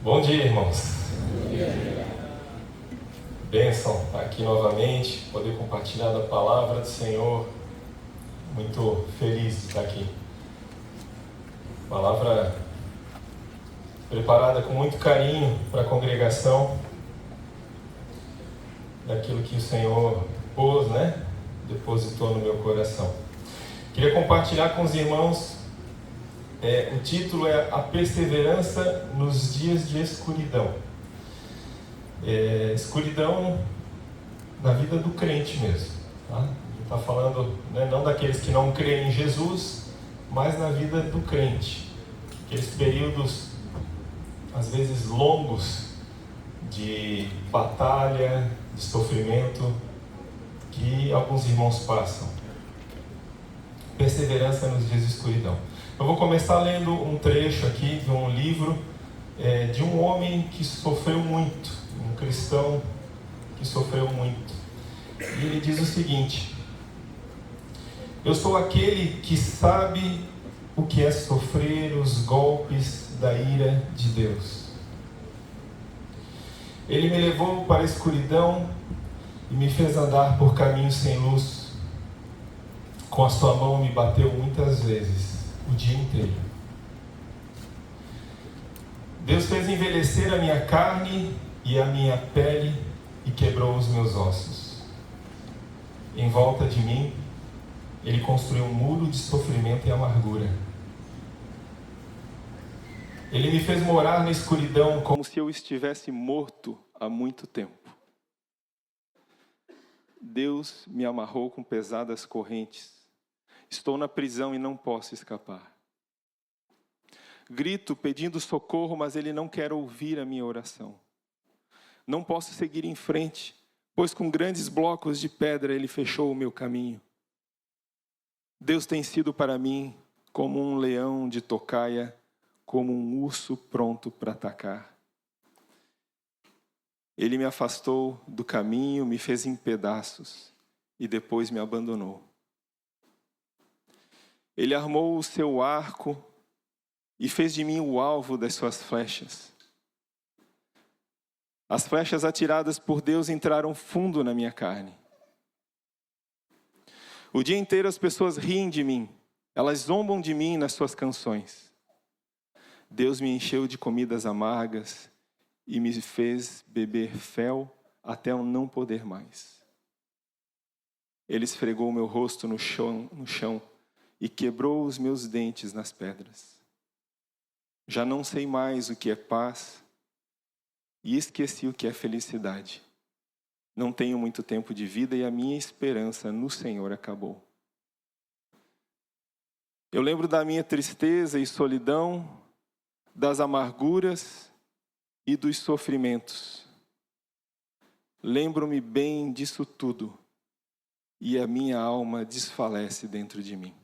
Bom dia, irmãos. Bênção estar aqui novamente, poder compartilhar da palavra do Senhor. Muito feliz de estar aqui. Palavra preparada com muito carinho para a congregação, daquilo que o Senhor pôs, depositou no meu coração. Queria compartilhar com os irmãos, o título é A Perseverança nos Dias de Escuridão. Escuridão na vida do crente mesmo, tá? A gente está falando, não daqueles que não creem em Jesus, mas na vida do crente. Aqueles períodos, às vezes longos, de batalha, de sofrimento, que alguns irmãos passam. Perseverança nos dias de escuridão. Eu vou começar lendo um trecho aqui de um livro de um homem que sofreu muito, um cristão que sofreu muito. E ele diz o seguinte: eu sou aquele que sabe o que é sofrer os golpes da ira de Deus. Ele me levou para a escuridão e me fez andar por caminhos sem luz. Com a sua mão me bateu muitas vezes, o dia inteiro. Deus fez envelhecer a minha carne e a minha pele e quebrou os meus ossos. Em volta de mim, Ele construiu um muro de sofrimento e amargura. Ele me fez morar na escuridão como se eu estivesse morto há muito tempo. Deus me amarrou com pesadas correntes. Estou na prisão e não posso escapar. Grito pedindo socorro, mas Ele não quer ouvir a minha oração. Não posso seguir em frente, pois com grandes blocos de pedra Ele fechou o meu caminho. Deus tem sido para mim como um leão de tocaia, como um urso pronto para atacar. Ele me afastou do caminho, me fez em pedaços e depois me abandonou. Ele armou o seu arco e fez de mim o alvo das suas flechas. As flechas atiradas por Deus entraram fundo na minha carne. O dia inteiro as pessoas riem de mim, elas zombam de mim nas suas canções. Deus me encheu de comidas amargas e me fez beber fel até eu não poder mais. Ele esfregou meu rosto no chão e quebrou os meus dentes nas pedras. Já não sei mais o que é paz e esqueci o que é felicidade. Não tenho muito tempo de vida e a minha esperança no Senhor acabou. Eu lembro da minha tristeza e solidão, das amarguras e dos sofrimentos. Lembro-me bem disso tudo e a minha alma desfalece dentro de mim.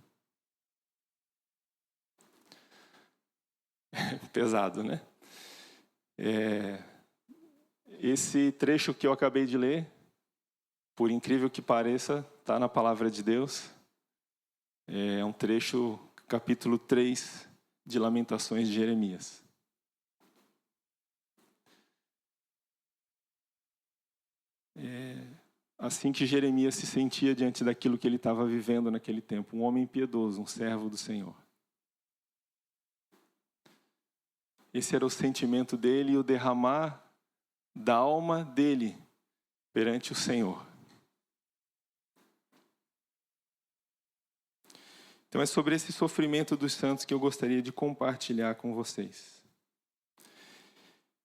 Pesado, né? Esse trecho que eu acabei de ler, por incrível que pareça, está na palavra de Deus. É um trecho, capítulo 3 de Lamentações de Jeremias. Assim que Jeremias se sentia diante daquilo que ele estava vivendo naquele tempo. Um homem piedoso, um servo do Senhor. Esse era o sentimento dele e o derramar da alma dele perante o Senhor. Então é sobre esse sofrimento dos santos que eu gostaria de compartilhar com vocês.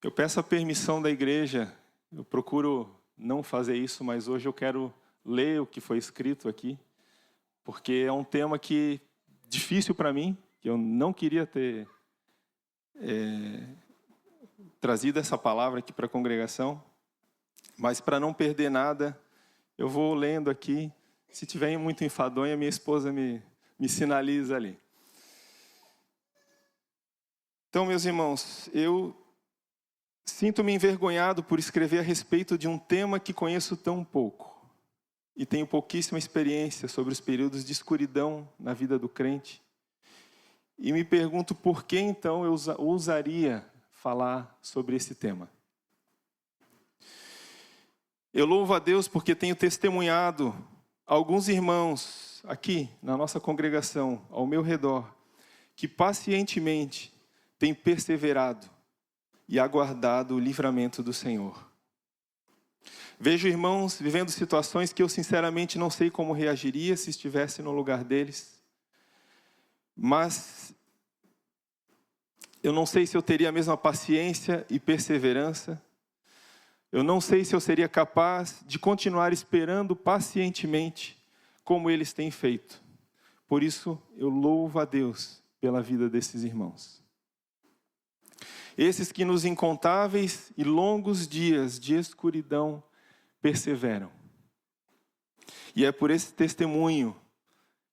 Eu peço a permissão da igreja, eu procuro não fazer isso, mas hoje eu quero ler o que foi escrito aqui, porque é um tema que difícil para mim, que eu não queria ter trazido essa palavra aqui para a congregação, mas para não perder nada, eu vou lendo aqui. Se tiver muito enfadonha, minha esposa me sinaliza ali. Então, meus irmãos, eu sinto-me envergonhado por escrever a respeito de um tema que conheço tão pouco e tenho pouquíssima experiência sobre os períodos de escuridão na vida do crente. E me pergunto por que então eu ousaria falar sobre esse tema. Eu louvo a Deus porque tenho testemunhado alguns irmãos aqui na nossa congregação, ao meu redor, que pacientemente têm perseverado e aguardado o livramento do Senhor. Vejo irmãos vivendo situações que eu sinceramente não sei como reagiria se estivesse no lugar deles. Mas eu não sei se eu teria a mesma paciência e perseverança. Eu não sei se eu seria capaz de continuar esperando pacientemente como eles têm feito. Por isso eu louvo a Deus pela vida desses irmãos. Esses que nos incontáveis e longos dias de escuridão perseveram. E é por esse testemunho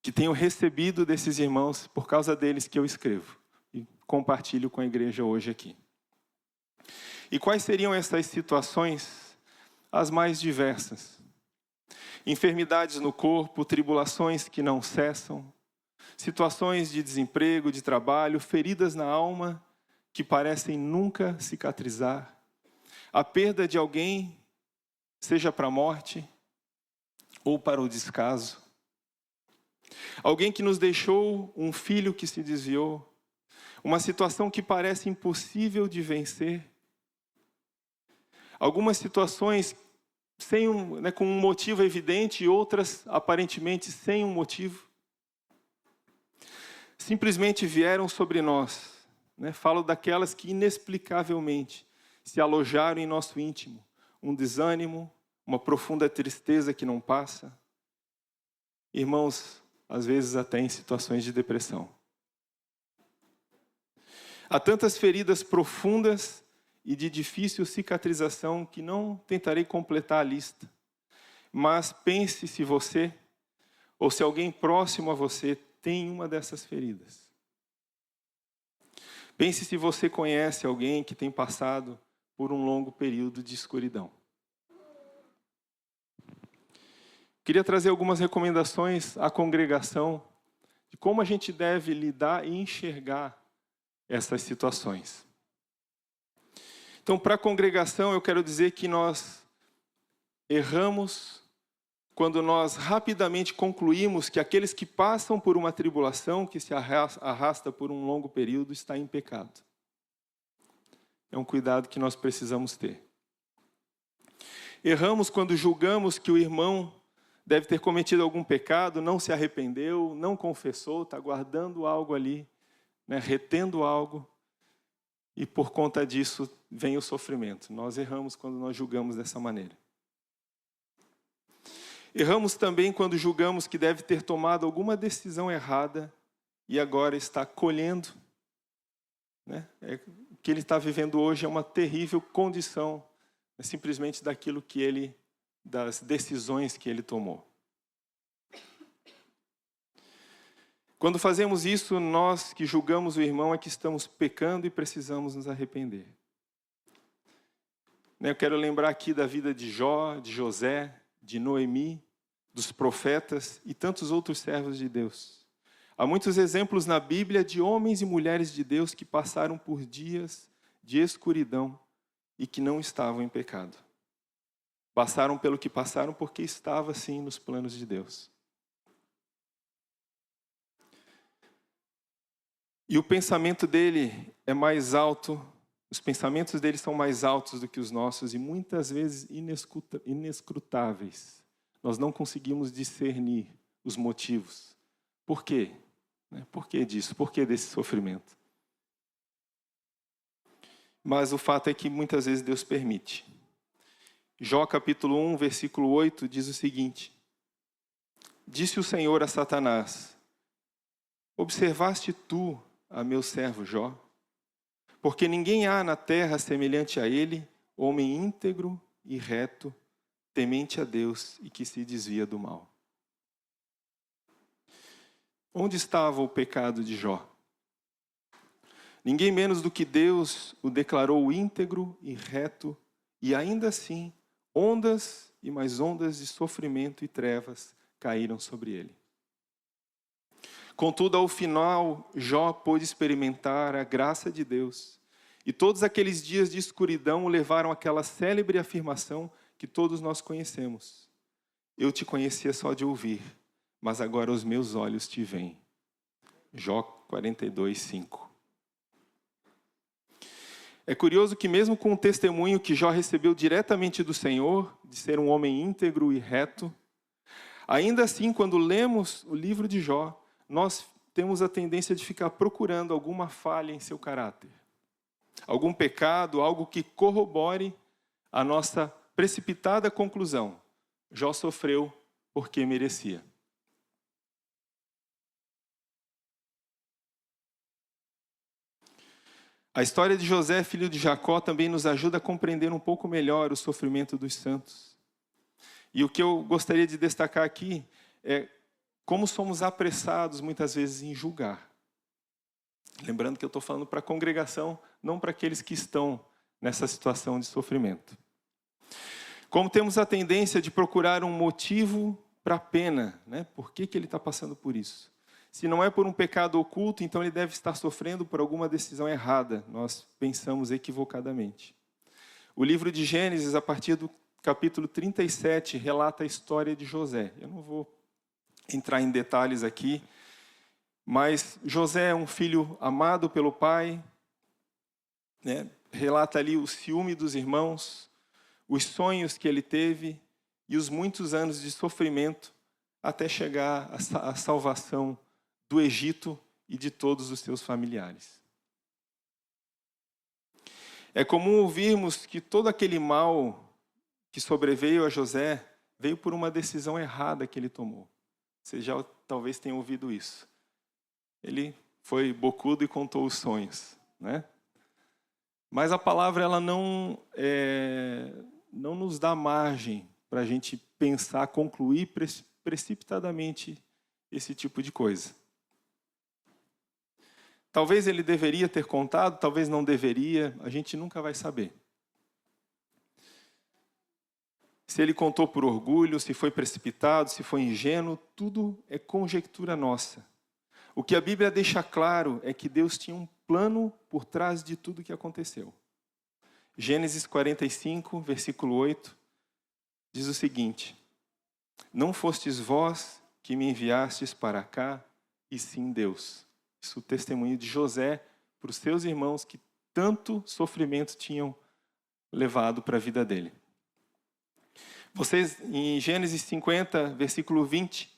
que tenho recebido desses irmãos, por causa deles que eu escrevo e compartilho com a igreja hoje aqui. E quais seriam essas situações? As mais diversas. Enfermidades no corpo, tribulações que não cessam, situações de desemprego, de trabalho, feridas na alma que parecem nunca cicatrizar, a perda de alguém, seja para a morte ou para o descaso. Alguém que nos deixou, um filho que se desviou, uma situação que parece impossível de vencer. Algumas situações com um motivo evidente e outras aparentemente sem um motivo. Simplesmente vieram sobre nós. Falo daquelas que inexplicavelmente se alojaram em nosso íntimo. Um desânimo, uma profunda tristeza que não passa. Irmãos, às vezes até em situações de depressão. Há tantas feridas profundas e de difícil cicatrização que não tentarei completar a lista. Mas pense se você, ou se alguém próximo a você, tem uma dessas feridas. Pense se você conhece alguém que tem passado por um longo período de escuridão. Queria trazer algumas recomendações à congregação de como a gente deve lidar e enxergar essas situações. Então, para a congregação, eu quero dizer que nós erramos quando nós rapidamente concluímos que aqueles que passam por uma tribulação, que se arrasta por um longo período, está em pecado. É um cuidado que nós precisamos ter. Erramos quando julgamos que o irmão deve ter cometido algum pecado, não se arrependeu, não confessou, está guardando algo ali, retendo algo, e por conta disso vem o sofrimento. Nós erramos quando nós julgamos dessa maneira. Erramos também quando julgamos que deve ter tomado alguma decisão errada e agora está colhendo. O que ele está vivendo hoje é uma terrível condição, simplesmente das decisões que ele tomou. Quando fazemos isso, nós que julgamos o irmão é que estamos pecando e precisamos nos arrepender. Eu quero lembrar aqui da vida de Jó, de José, de Noemi, dos profetas e tantos outros servos de Deus. Há muitos exemplos na Bíblia de homens e mulheres de Deus que passaram por dias de escuridão e que não estavam em pecado. Passaram pelo que passaram porque estava, sim, nos planos de Deus. E o pensamento dele é mais alto, os pensamentos dele são mais altos do que os nossos e muitas vezes inescrutáveis. Nós não conseguimos discernir os motivos. Por quê? Por que disso? Por que desse sofrimento? Mas o fato é que muitas vezes Deus permite. Jó capítulo 1, versículo 8 diz o seguinte: Disse o Senhor a Satanás: Observaste tu a meu servo Jó? Porque ninguém há na terra semelhante a ele, homem íntegro e reto, temente a Deus e que se desvia do mal. Onde estava o pecado de Jó? Ninguém menos do que Deus o declarou íntegro e reto, e ainda assim, ondas e mais ondas de sofrimento e trevas caíram sobre ele. Contudo, ao final, Jó pôde experimentar a graça de Deus, E todos aqueles dias de escuridão o levaram àquela célebre afirmação que todos nós conhecemos. Eu te conhecia só de ouvir, mas agora os meus olhos te veem. Jó 42, 5. É curioso que mesmo com o testemunho que Jó recebeu diretamente do Senhor, de ser um homem íntegro e reto, ainda assim, quando lemos o livro de Jó, nós temos a tendência de ficar procurando alguma falha em seu caráter. Algum pecado, algo que corrobore a nossa precipitada conclusão. Jó sofreu porque merecia. A história de José, filho de Jacó, também nos ajuda a compreender um pouco melhor o sofrimento dos santos. E o que eu gostaria de destacar aqui é como somos apressados muitas vezes em julgar. Lembrando que eu estou falando para a congregação, não para aqueles que estão nessa situação de sofrimento. Como temos a tendência de procurar um motivo para a pena, né? Por que ele está passando por isso? Se não é por um pecado oculto, então ele deve estar sofrendo por alguma decisão errada. Nós pensamos equivocadamente. O livro de Gênesis, a partir do capítulo 37, relata a história de José. Eu não vou entrar em detalhes aqui, mas José é um filho amado pelo pai, né? Relata ali o ciúme dos irmãos, os sonhos que ele teve e os muitos anos de sofrimento até chegar à salvação do Egito e de todos os seus familiares. É comum ouvirmos que todo aquele mal que sobreveio a José veio por uma decisão errada que ele tomou. Você já talvez tenha ouvido isso. Ele foi bocudo e contou os sonhos, né? Mas a palavra ela não nos dá margem para a gente pensar, concluir precipitadamente esse tipo de coisa. Talvez ele deveria ter contado, talvez não deveria, a gente nunca vai saber. Se ele contou por orgulho, se foi precipitado, se foi ingênuo, tudo é conjectura nossa. O que a Bíblia deixa claro é que Deus tinha um plano por trás de tudo que aconteceu. Gênesis 45, versículo 8, diz o seguinte: não fostes vós que me enviastes para cá, e sim Deus. Isso é o testemunho de José para os seus irmãos que tanto sofrimento tinham levado para a vida dele. Vocês, em Gênesis 50, versículo 20,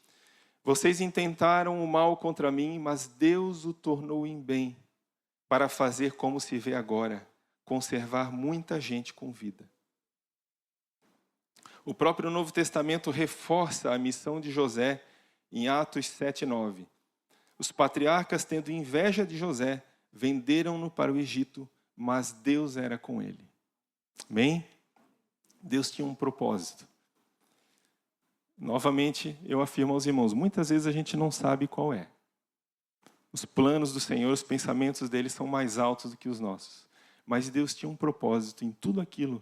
vocês intentaram o mal contra mim, mas Deus o tornou em bem, para fazer como se vê agora, conservar muita gente com vida. O próprio Novo Testamento reforça a missão de José em Atos 7:9. Os patriarcas, tendo inveja de José, venderam-no para o Egito, mas Deus era com ele. Amém? Deus tinha um propósito. Novamente, eu afirmo aos irmãos, muitas vezes a gente não sabe qual é. Os planos do Senhor, os pensamentos dele são mais altos do que os nossos. Mas Deus tinha um propósito em tudo aquilo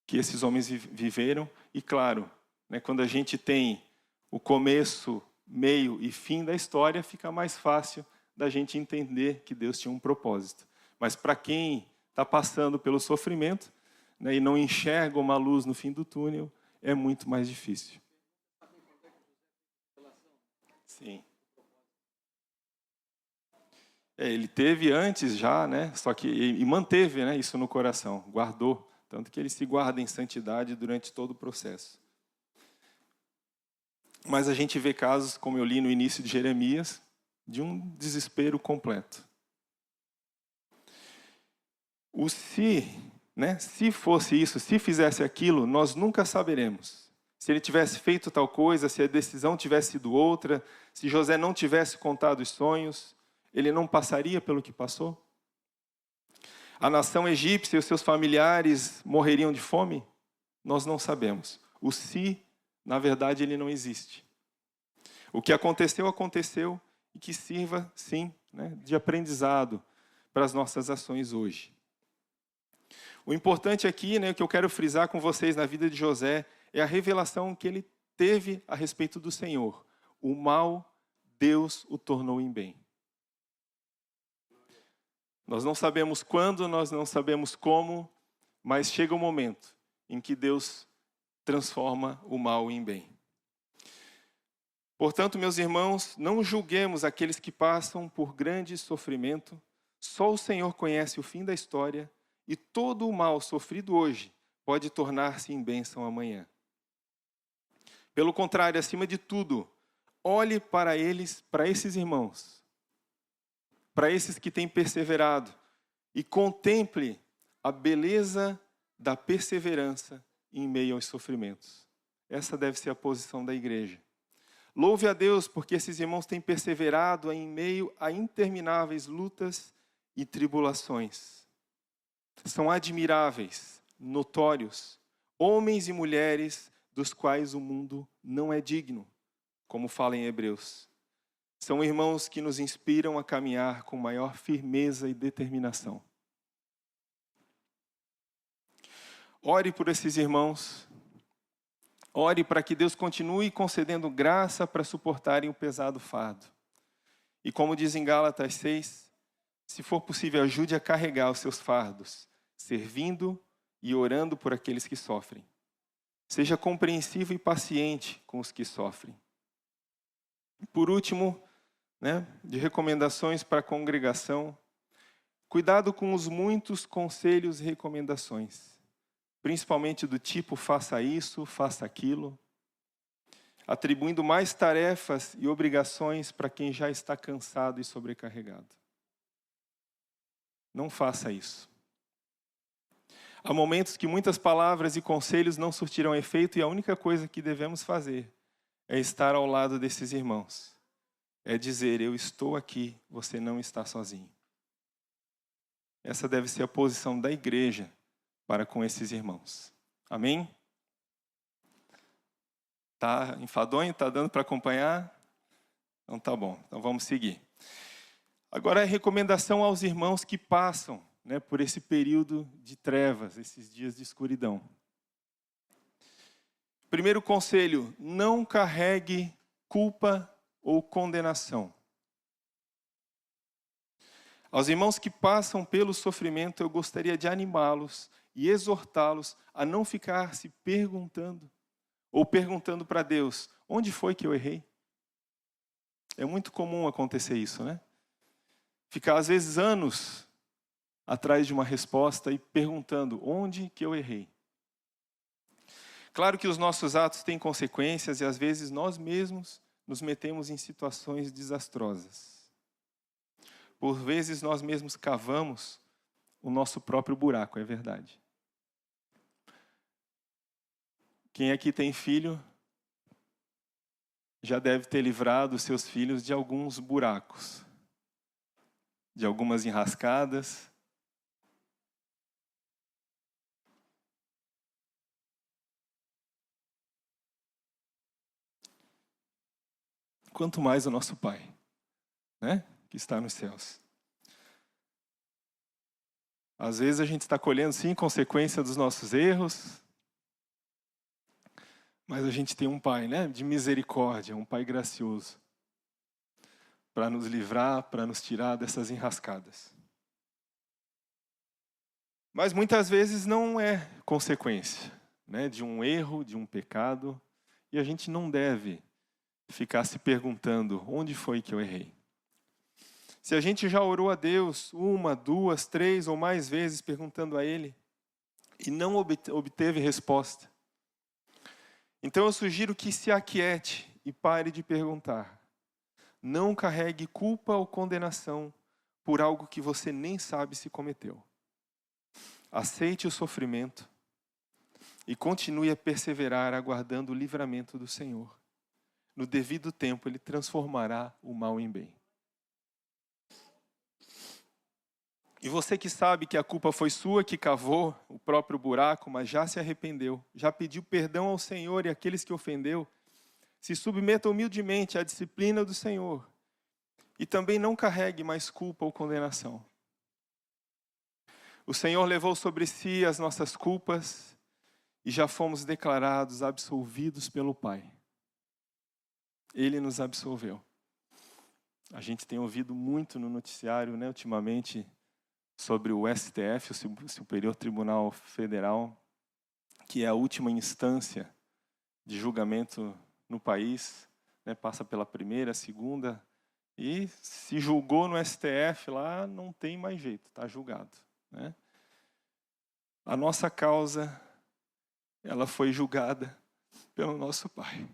que esses homens viveram. E claro, né, quando a gente tem o começo, meio e fim da história, fica mais fácil da gente entender que Deus tinha um propósito. Mas para quem está passando pelo sofrimento, né, e não enxerga uma luz no fim do túnel, é muito mais difícil. Sim. Ele teve antes já, né? Só que e manteve, né, isso no coração, guardou, tanto que ele se guarda em santidade durante todo o processo. Mas a gente vê casos, como eu li no início de Jeremias, de um desespero completo. O se, né? Se fosse isso, se fizesse aquilo, nós nunca saberemos. Se ele tivesse feito tal coisa, se a decisão tivesse sido outra, se José não tivesse contado os sonhos, ele não passaria pelo que passou? A nação egípcia e os seus familiares morreriam de fome? Nós não sabemos. O se, na verdade, ele não existe. O que aconteceu, aconteceu, e que sirva, sim, né, de aprendizado para as nossas ações hoje. O importante aqui, né, que eu quero frisar com vocês na vida de José, é a revelação que ele teve a respeito do Senhor. O mal, Deus o tornou em bem. Nós não sabemos quando, nós não sabemos como, mas chega o momento em que Deus transforma o mal em bem. Portanto, meus irmãos, não julguemos aqueles que passam por grande sofrimento. Só o Senhor conhece o fim da história e todo o mal sofrido hoje pode tornar-se em bênção amanhã. Pelo contrário, acima de tudo, olhe para eles, para esses irmãos, para esses que têm perseverado, e contemple a beleza da perseverança em meio aos sofrimentos. Essa deve ser a posição da igreja. Louve a Deus porque esses irmãos têm perseverado em meio a intermináveis lutas e tribulações. São admiráveis, notórios, homens e mulheres dos quais o mundo não é digno, como fala em Hebreus. São irmãos que nos inspiram a caminhar com maior firmeza e determinação. Ore por esses irmãos. Ore para que Deus continue concedendo graça para suportarem o pesado fardo. E como diz em Gálatas 6, se for possível, ajude a carregar os seus fardos, servindo e orando por aqueles que sofrem. Seja compreensivo e paciente com os que sofrem. Por último, de recomendações para a congregação, cuidado com os muitos conselhos e recomendações, principalmente do tipo faça isso, faça aquilo, atribuindo mais tarefas e obrigações para quem já está cansado e sobrecarregado. Não faça isso. Há momentos que muitas palavras e conselhos não surtirão efeito e a única coisa que devemos fazer é estar ao lado desses irmãos. É dizer, eu estou aqui, você não está sozinho. Essa deve ser a posição da igreja para com esses irmãos. Amém? Tá enfadonho? Tá dando para acompanhar? Então tá bom, então vamos seguir. Agora a recomendação aos irmãos que passam por esse período de trevas, esses dias de escuridão. Primeiro conselho, não carregue culpa ou condenação. Aos irmãos que passam pelo sofrimento, eu gostaria de animá-los e exortá-los a não ficar se perguntando, ou perguntando para Deus, onde foi que eu errei? É muito comum acontecer isso, né? Ficar às vezes anos atrás de uma resposta e perguntando, onde que eu errei? Claro que os nossos atos têm consequências e às vezes nós mesmos nos metemos em situações desastrosas. Por vezes nós mesmos cavamos o nosso próprio buraco, é verdade. Quem aqui tem filho já deve ter livrado os seus filhos de alguns buracos, de algumas enrascadas. Quanto mais o nosso Pai, que está nos céus. Às vezes a gente está colhendo, sim, consequência dos nossos erros, mas a gente tem um Pai, de misericórdia, um Pai gracioso, para nos livrar, para nos tirar dessas enrascadas. Mas muitas vezes não é consequência, de um erro, de um pecado, e a gente não deve ficar se perguntando, onde foi que eu errei? Se a gente já orou a Deus 1, 2, 3 ou mais vezes perguntando a Ele e não obteve resposta, então eu sugiro que se aquiete e pare de perguntar. Não carregue culpa ou condenação por algo que você nem sabe se cometeu. Aceite o sofrimento e continue a perseverar aguardando o livramento do Senhor. No devido tempo, Ele transformará o mal em bem. E você que sabe que a culpa foi sua, que cavou o próprio buraco, mas já se arrependeu, já pediu perdão ao Senhor e àqueles que ofendeu, se submeta humildemente à disciplina do Senhor e também não carregue mais culpa ou condenação. O Senhor levou sobre si as nossas culpas e já fomos declarados absolvidos pelo Pai. Ele nos absolveu. A gente tem ouvido muito no noticiário, ultimamente, sobre o STF, o Superior Tribunal Federal, que é a última instância de julgamento no país, né? Passa pela primeira, segunda, e se julgou no STF lá, não tem mais jeito, está julgado, né? A nossa causa, ela foi julgada pelo nosso Pai.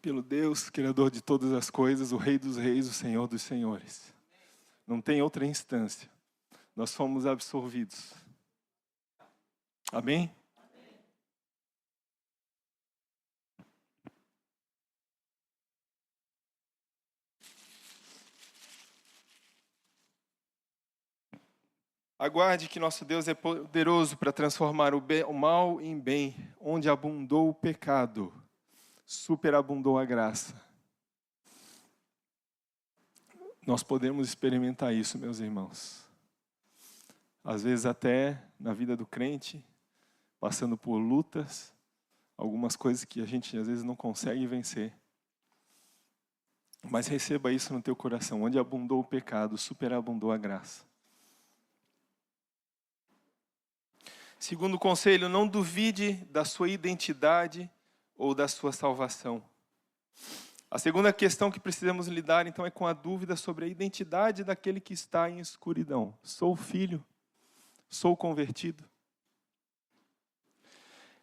Pelo Deus, Criador de todas as coisas, o Rei dos Reis, o Senhor dos Senhores. Não tem outra instância. Nós fomos absolvidos. Amém? Aguarde que nosso Deus é poderoso para transformar o mal em bem. Onde abundou o pecado, superabundou a graça. Nós podemos experimentar isso, meus irmãos. Às vezes até na vida do crente, passando por lutas, algumas coisas que a gente às vezes não consegue vencer. Mas receba isso no teu coração. Onde abundou o pecado, superabundou a graça. Segundo conselho, não duvide da sua identidade ou da sua salvação. A segunda questão que precisamos lidar, então, é com a dúvida sobre a identidade daquele que está em escuridão. Sou filho? Sou convertido?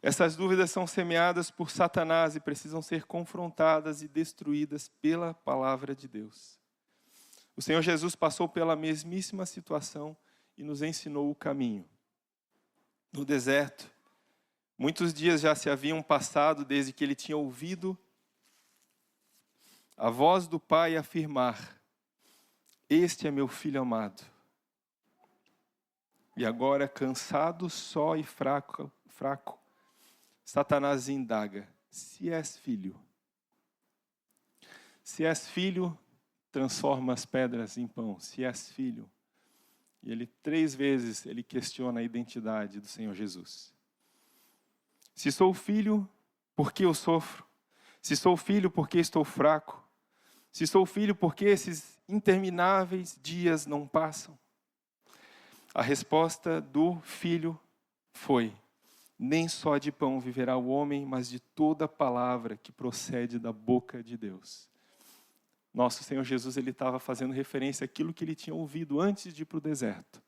Essas dúvidas são semeadas por Satanás e precisam ser confrontadas e destruídas pela palavra de Deus. O Senhor Jesus passou pela mesmíssima situação e nos ensinou o caminho. No deserto, muitos dias já se haviam passado desde que ele tinha ouvido a voz do Pai afirmar: este é meu filho amado. E agora, cansado, só e fraco, Satanás indaga: se és filho. Se és filho, transforma as pedras em pão. Se és filho. E ele 3 vezes ele questiona a identidade do Senhor Jesus. Se sou filho, por que eu sofro? Se sou filho, por que estou fraco? Se sou filho, por que esses intermináveis dias não passam? A resposta do filho foi: nem só de pão viverá o homem, mas de toda palavra que procede da boca de Deus. Nosso Senhor Jesus, ele estava fazendo referência àquilo que ele tinha ouvido antes de ir para o deserto.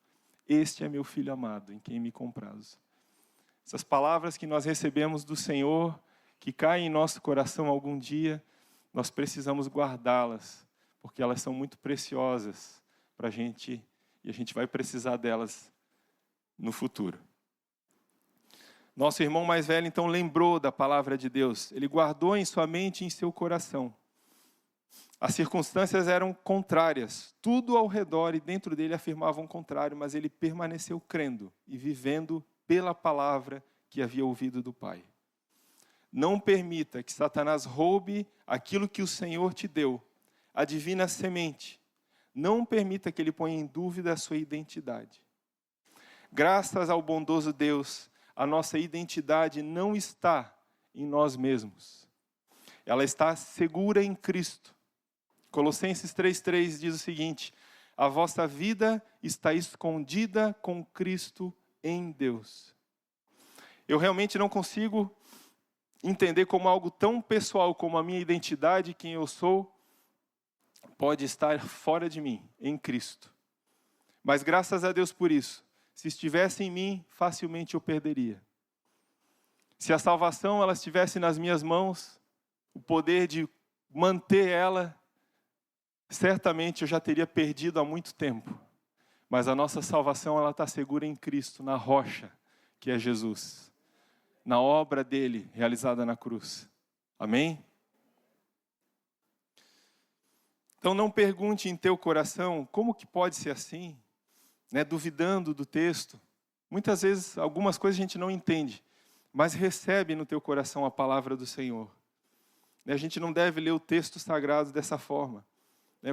Este é meu filho amado, em quem me comprazo. Essas palavras que nós recebemos do Senhor, que caem em nosso coração algum dia, nós precisamos guardá-las, porque elas são muito preciosas para a gente, e a gente vai precisar delas no futuro. Nosso irmão mais velho, então, lembrou da palavra de Deus. Ele guardou em sua mente e em seu coração. As circunstâncias eram contrárias. Tudo ao redor e dentro dele afirmavam o contrário, mas ele permaneceu crendo e vivendo pela palavra que havia ouvido do Pai. Não permita que Satanás roube aquilo que o Senhor te deu, a divina semente. Não permita que ele ponha em dúvida a sua identidade. Graças ao bondoso Deus, a nossa identidade não está em nós mesmos. Ela está segura em Cristo. Colossenses 3,3 diz o seguinte: a vossa vida está escondida com Cristo em Deus. Eu realmente não consigo entender como algo tão pessoal como a minha identidade, quem eu sou, pode estar fora de mim, em Cristo. Mas graças a Deus por isso. Se estivesse em mim, facilmente eu perderia. Se a salvação ela estivesse nas minhas mãos, o poder de manter ela, certamente eu já teria perdido há muito tempo. Mas a nossa salvação ela está segura em Cristo, na rocha, que é Jesus. Na obra dele, realizada na cruz. Amém? Então não pergunte em teu coração, como que pode ser assim? Duvidando do texto. Muitas vezes, algumas coisas a gente não entende. Mas recebe no teu coração a palavra do Senhor. A gente não deve ler o texto sagrado dessa forma.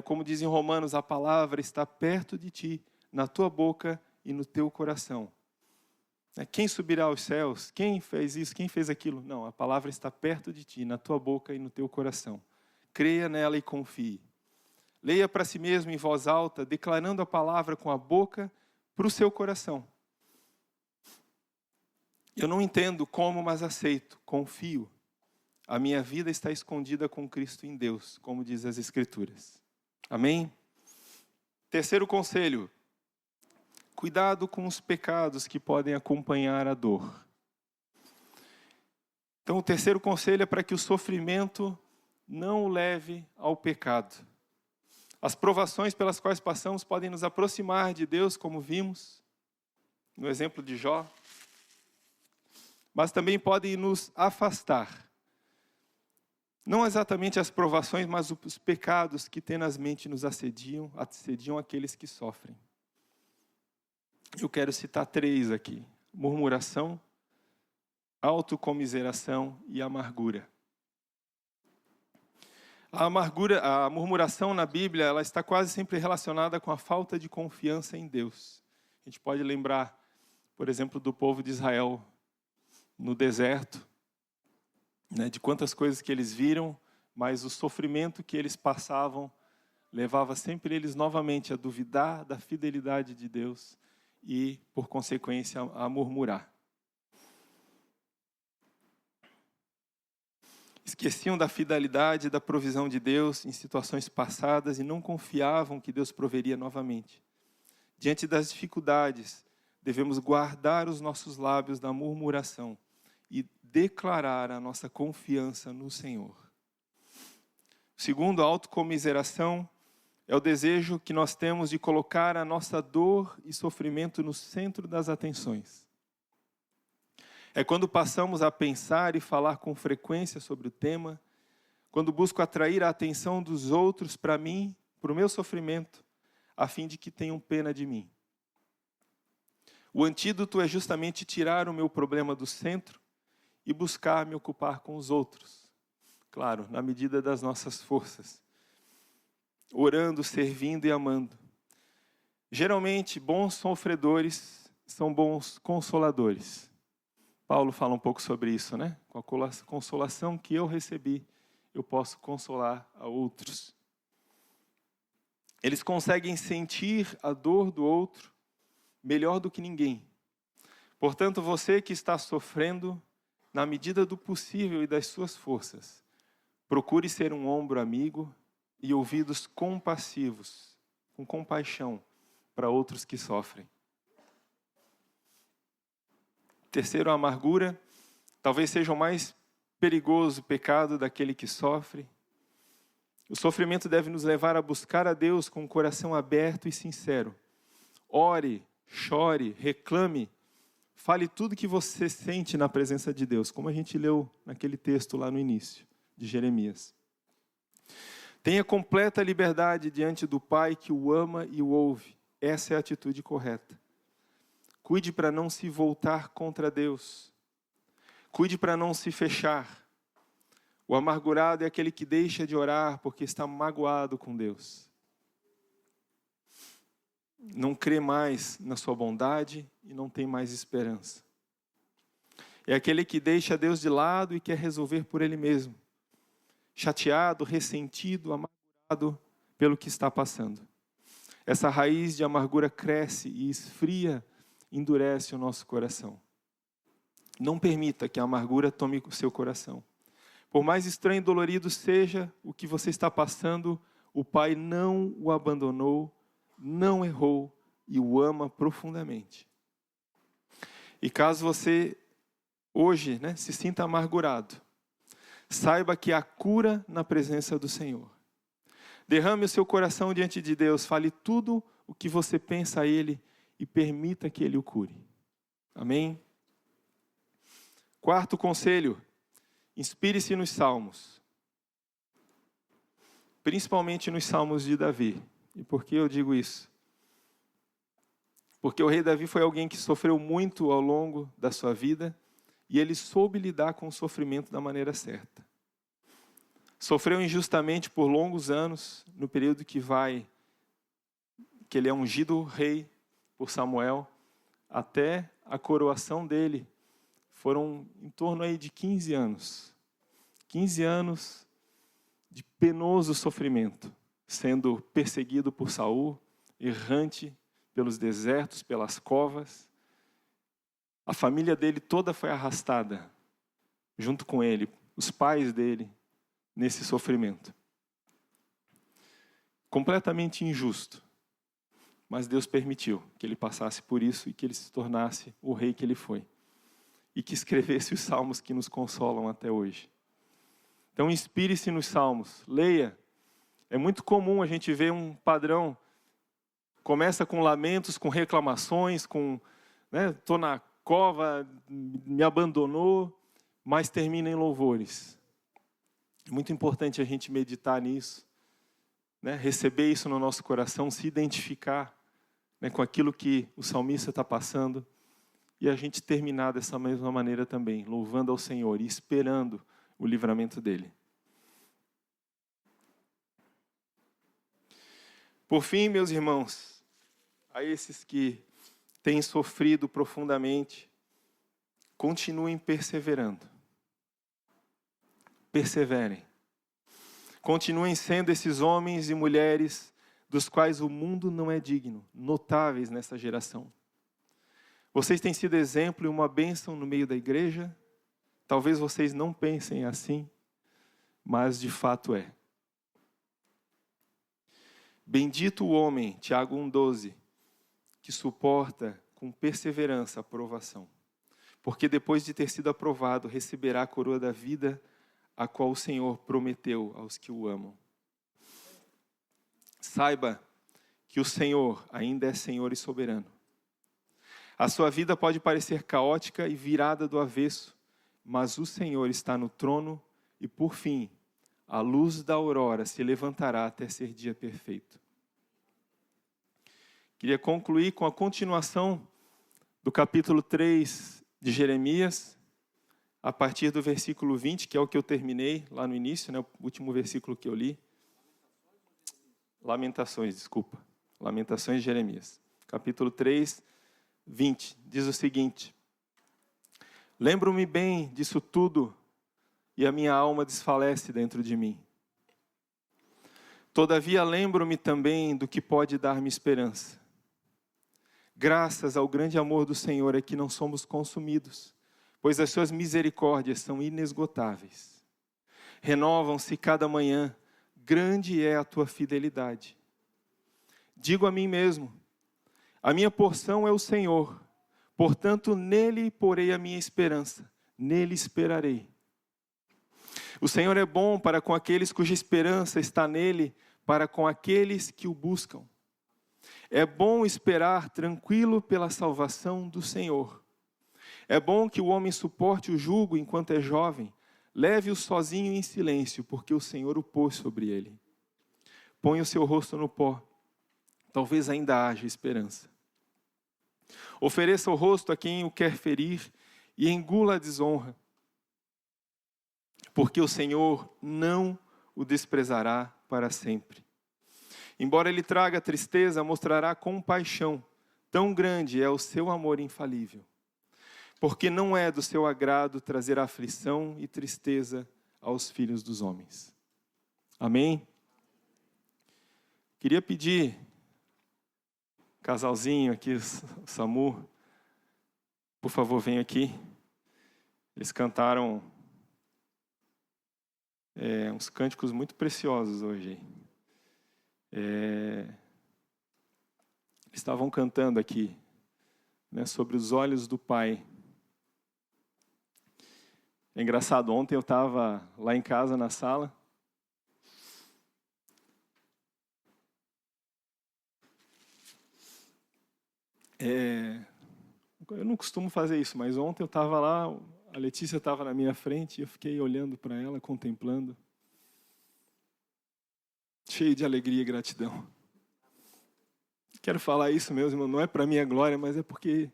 Como diz em Romanos, a palavra está perto de ti, na tua boca e no teu coração. Quem subirá aos céus? Quem fez isso? Quem fez aquilo? Não, a palavra está perto de ti, na tua boca e no teu coração. Creia nela e confie. Leia para si mesmo em voz alta, declarando a palavra com a boca para o seu coração. Eu não entendo como, mas aceito, confio. A minha vida está escondida com Cristo em Deus, como diz as Escrituras. Amém? Terceiro conselho. Cuidado com os pecados que podem acompanhar a dor. Então, o terceiro conselho é para que o sofrimento não o leve ao pecado. As provações pelas quais passamos podem nos aproximar de Deus, como vimos no exemplo de Jó, mas também podem nos afastar. Não exatamente as provações, mas os pecados que tenazmente nos assediam aqueles que sofrem. Eu quero citar 3 aqui: murmuração, autocomiseração e amargura. A murmuração na Bíblia, ela está quase sempre relacionada com a falta de confiança em Deus. A gente pode lembrar, por exemplo, do povo de Israel no deserto, né, de quantas coisas que eles viram, mas o sofrimento que eles passavam levava sempre eles novamente a duvidar da fidelidade de Deus e, por consequência, a murmurar. Esqueciam da fidelidade e da provisão de Deus em situações passadas e não confiavam que Deus proveria novamente. Diante das dificuldades, devemos guardar os nossos lábios da murmuração e declarar a nossa confiança no Senhor. Segundo, a autocomiseração é o desejo que nós temos de colocar a nossa dor e sofrimento no centro das atenções. É quando passamos a pensar e falar com frequência sobre o tema, quando busco atrair a atenção dos outros para mim, para o meu sofrimento, a fim de que tenham pena de mim. O antídoto é justamente tirar o meu problema do centro e buscar me ocupar com os outros. Claro, na medida das nossas forças. Orando, servindo e amando. Geralmente, bons sofredores são bons consoladores. Paulo fala um pouco sobre isso, né? Com a consolação que eu recebi, eu posso consolar a outros. Eles conseguem sentir a dor do outro melhor do que ninguém. Portanto, você que está sofrendo, na medida do possível e das suas forças, procure ser um ombro amigo e ouvidos compassivos, com compaixão para outros que sofrem. Terceiro, a amargura. Talvez seja o mais perigoso pecado daquele que sofre. O sofrimento deve nos levar a buscar a Deus com o coração aberto e sincero. Ore, chore, reclame, fale tudo que você sente na presença de Deus, como a gente leu naquele texto lá no início de Jeremias. Tenha completa liberdade diante do Pai que o ama e o ouve. Essa é a atitude correta. Cuide para não se voltar contra Deus. Cuide para não se fechar. O amargurado é aquele que deixa de orar porque está magoado com Deus. Não crê mais na sua bondade e não tem mais esperança. É aquele que deixa Deus de lado e quer resolver por ele mesmo. Chateado, ressentido, amargurado pelo que está passando. Essa raiz de amargura cresce e esfria, endurece o nosso coração. Não permita que a amargura tome o seu coração. Por mais estranho e dolorido seja o que você está passando, o Pai não o abandonou, não errou e o ama profundamente. E caso você hoje, se sinta amargurado, saiba que há cura na presença do Senhor. Derrame o seu coração diante de Deus, fale tudo o que você pensa a Ele e permita que Ele o cure. Amém? Quarto conselho, inspire-se nos Salmos. Principalmente nos Salmos de Davi. E por que eu digo isso? Porque o rei Davi foi alguém que sofreu muito ao longo da sua vida e ele soube lidar com o sofrimento da maneira certa. Sofreu injustamente por longos anos, no período que ele é ungido rei por Samuel, até a coroação dele, foram em torno aí de 15 anos. 15 anos de penoso sofrimento, sendo perseguido por Saul, errante pelos desertos, pelas covas. A família dele toda foi arrastada junto com ele, os pais dele, nesse sofrimento. Completamente injusto. Mas Deus permitiu que ele passasse por isso e que ele se tornasse o rei que ele foi. E que escrevesse os salmos que nos consolam até hoje. Então inspire-se nos salmos, leia. É muito comum a gente ver um padrão. Começa com lamentos, com reclamações, estou na cova, me abandonou, mas termina em louvores. É muito importante a gente meditar nisso, receber isso no nosso coração, se identificar com aquilo que o salmista está passando e a gente terminar dessa mesma maneira também, louvando ao Senhor e esperando o livramento dele. Por fim, meus irmãos, a esses que têm sofrido profundamente, continuem perseverando. Perseverem. Continuem sendo esses homens e mulheres dos quais o mundo não é digno, notáveis nessa geração. Vocês têm sido exemplo e uma bênção no meio da igreja. Talvez vocês não pensem assim, mas de fato é. Bendito o homem, Tiago 1,12, que suporta com perseverança a provação. Porque depois de ter sido aprovado, receberá a coroa da vida, a qual o Senhor prometeu aos que o amam. Saiba que o Senhor ainda é Senhor e soberano. A sua vida pode parecer caótica e virada do avesso, mas o Senhor está no trono e, por fim, a luz da aurora se levantará até ser dia perfeito. Queria concluir com a continuação do capítulo 3 de Jeremias, a partir do versículo 20, que é o que eu terminei lá no início, o último versículo que eu li. Lamentações de Jeremias. Capítulo 3, 20, diz o seguinte: Lembro-me bem disso tudo e a minha alma desfalece dentro de mim. Todavia lembro-me também do que pode dar-me esperança. Graças ao grande amor do Senhor é que não somos consumidos, pois as suas misericórdias são inesgotáveis. Renovam-se cada manhã, grande é a tua fidelidade. Digo a mim mesmo, a minha porção é o Senhor, portanto nele porei a minha esperança, nele esperarei. O Senhor é bom para com aqueles cuja esperança está nele, para com aqueles que o buscam. É bom esperar tranquilo pela salvação do Senhor. É bom que o homem suporte o jugo enquanto é jovem, leve-o sozinho em silêncio, porque o Senhor o pôs sobre ele. Põe o seu rosto no pó, talvez ainda haja esperança. Ofereça o rosto a quem o quer ferir e engula a desonra, porque o Senhor não o desprezará para sempre. Embora ele traga tristeza, mostrará compaixão. Tão grande é o seu amor infalível. Porque não é do seu agrado trazer aflição e tristeza aos filhos dos homens. Amém? Queria pedir, casalzinho aqui, Samu, por favor, vem aqui. Eles cantaram uns cânticos muito preciosos hoje. Eles estavam cantando aqui, sobre os olhos do Pai. É engraçado, ontem eu estava lá em casa, na sala. Eu não costumo fazer isso, mas ontem eu estava lá, a Letícia estava na minha frente e eu fiquei olhando para ela, contemplando. Cheio de alegria e gratidão. Quero falar isso mesmo, não é para minha glória, mas é porque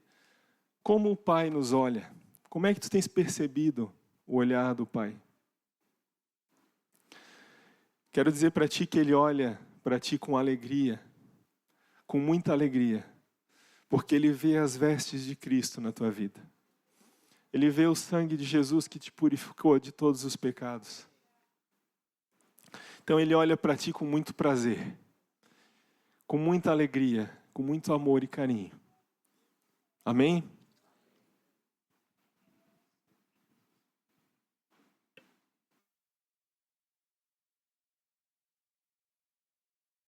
como o Pai nos olha, como é que tu tens percebido o olhar do Pai? Quero dizer para ti que Ele olha para ti com alegria, com muita alegria, porque Ele vê as vestes de Cristo na tua vida. Ele vê o sangue de Jesus que te purificou de todos os pecados. Então Ele olha para ti com muito prazer, com muita alegria, com muito amor e carinho. Amém?